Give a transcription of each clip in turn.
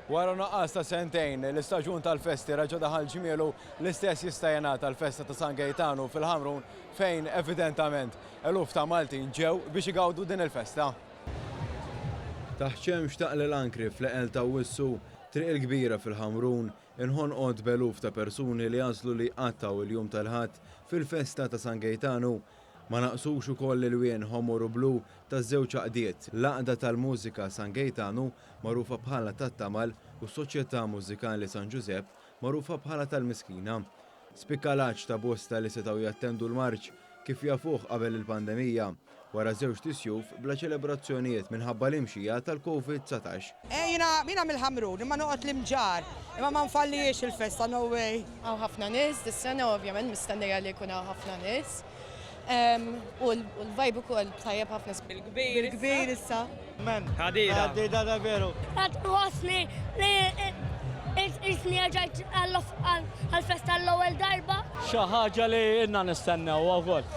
Wara naqqas ta' sentejn, l-istaġun tal-festi raġa daħal ġmielu l-istess jista' jingħata tal-festa ta' San Gaetano fil-Ħamrun fejn evidentament eluf ta' Maltin ġew biex igawdu din il-festa. Taħt xemx taqla l-ankri fl-eqel ta' Wissu, triq il-kbira fil-Ħamrun, inħonqod beluf ta' persuni li jażlu li qattaw il-jum tal-ħadd fil-festa ta' San Gaetano. Ma naqsux ukoll il-wien ħomor u blu taż-żewġ għaqdiet, l-għaqda tal-mużika San Gaetano magħrufa bħala tat-Tamal u s-Soċjetà Mużikali San Giuseppe magħrufa bħala tal-Miskina. Spikkalaġġ ta' bosta li setgħu jattendu l-marċ kif jafuh qabel il-pandemija wara żewġ tisjuf bla ċelebrazzjonijiet minħabba l-imxija tal-COVID-19. Jiena mill-Ħamrun, imma noqgħod l-imġar, imma ma nfallix il-festa, no way. Għaw ħafna nies, dis-sena ovvjament mistennija li jkun hawn ħafna nies. U l-vajbu kol tajjeb ħafna Il-kbir issa. Men, ħadida da veru. Għad wasni li isni ġajt għal-festa l-ewwel darba. Xi ħaġa li inna nistennew wkoll.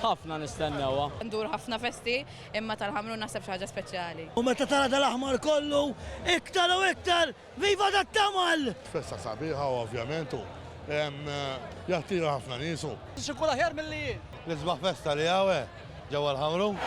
Ħafna nistennew. Ndur ħafna festi imma tal-Ħamrun naħseb xi ħaġa speċjali. U meta tara dal-aħmar kollu, iktar u iktar, viva dat-Tamal! Festa sabiħa ovvjament, jattira ħafna nisu. Xi kula ħjar mill-li. L-isbaħ festa li għawe, ġewwa l-Ħamrun.